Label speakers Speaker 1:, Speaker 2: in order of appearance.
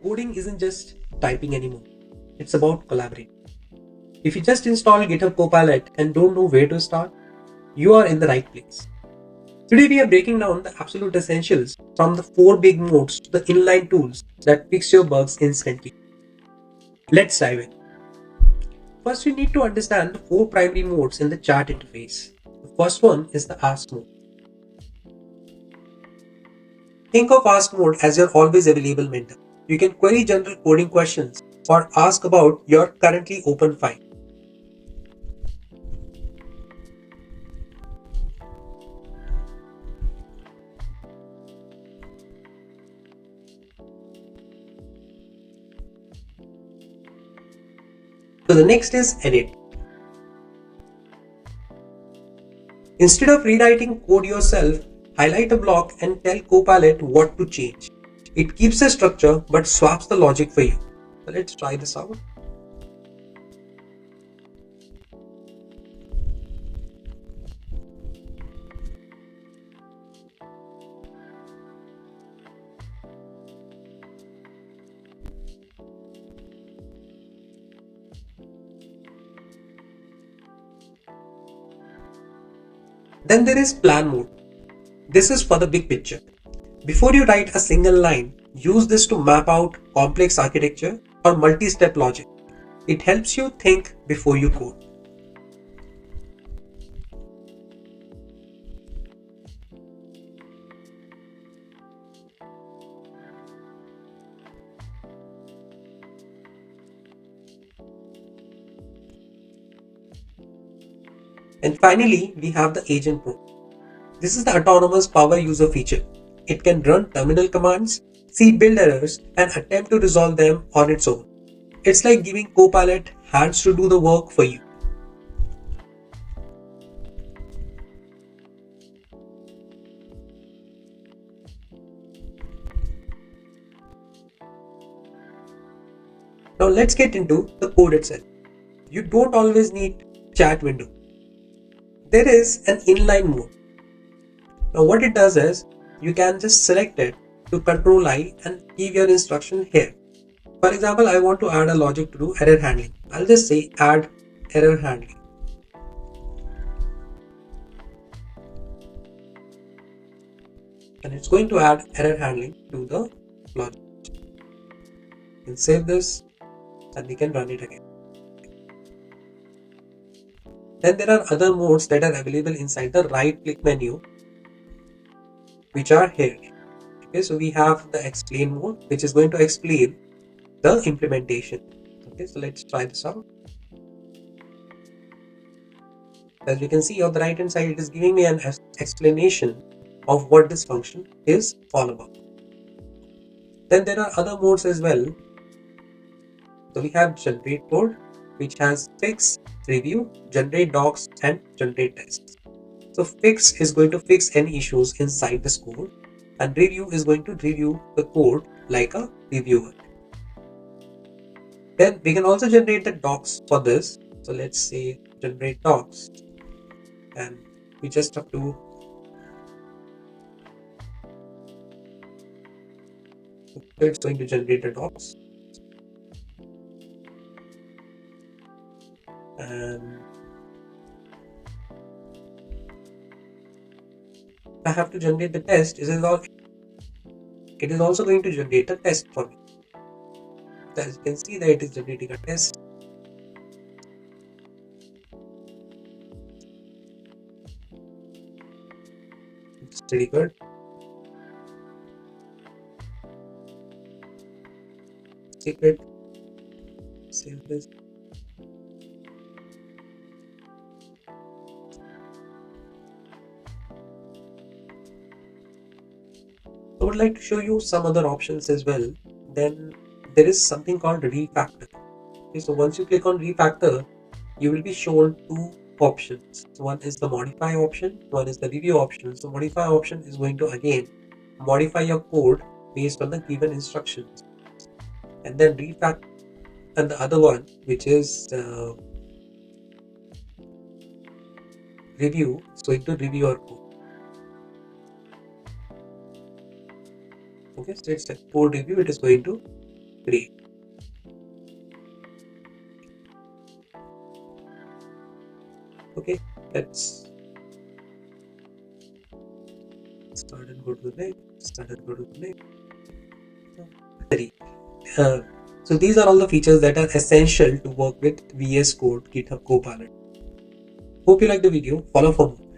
Speaker 1: Coding isn't just typing anymore, it's about collaborating. If you just install GitHub Copilot and don't know where to start, you are in the right place. Today we are breaking down the absolute essentials from the four big modes to the inline tools that fix your bugs instantly. Let's dive in. First, you need to understand the four primary modes in the chat interface. The first one is the ask mode. Think of ask mode as your always available mentor. You can query general coding questions or ask about your currently open file. So the next is edit. Instead of rewriting code yourself, highlight a block and tell Copilot what to change. It keeps the structure but swaps the logic for you. So let's try this out. Then there is plan mode. This is for the big picture. Before you write a single line, use this to map out complex architecture or multi-step logic. It helps you think before you code. And finally, we have the agent mode. This is the autonomous power user feature. It can run terminal commands, see build errors, and attempt to resolve them on its own. It's like giving Copilot hands to do the work for you. Now let's get into the code itself. You don't always need chat window. There is an inline mode. Now what it does is you can just select it to control I and give your instruction here. For example, I want to add a logic to do error handling. I'll just say add error handling. And it's going to add error handling to the logic. You can save this and we can run it again. Then there are other modes that are available inside the right click menu, which are here. Okay, so we have the explain mode, which is going to explain the implementation. Okay, so let's try this out. As you can see on the right hand side, it is giving me an explanation of what this function is all about. Then there are other modes as well. So we have generate code, which has fix, review, generate docs, and generate tests. So fix is going to fix any issues inside this code, and review is going to review the code like a reviewer. Then we can also generate the docs for this. So let's say generate docs, and we just have to it's going to generate the docs, and I have to generate the test. It is also going to generate a test for me. As you can see that it is generating a test. It's pretty good. Save it. Save this. I would like to show you some other options as well. Then there is something called refactor. Okay, so once you click on refactor, you will be shown two options. So one is the modify option, one is the review option. So modify option is going to again modify your code based on the given instructions, and then refactor, and the other one, which is review, is going to review your code. Okay, so it's a code review. It is going to Great. Okay, let's start and go to the next. Start and go to the next. Uh, so these are all the features that are essential to work with VS Code GitHub Copilot. Hope you like the video. Follow for more.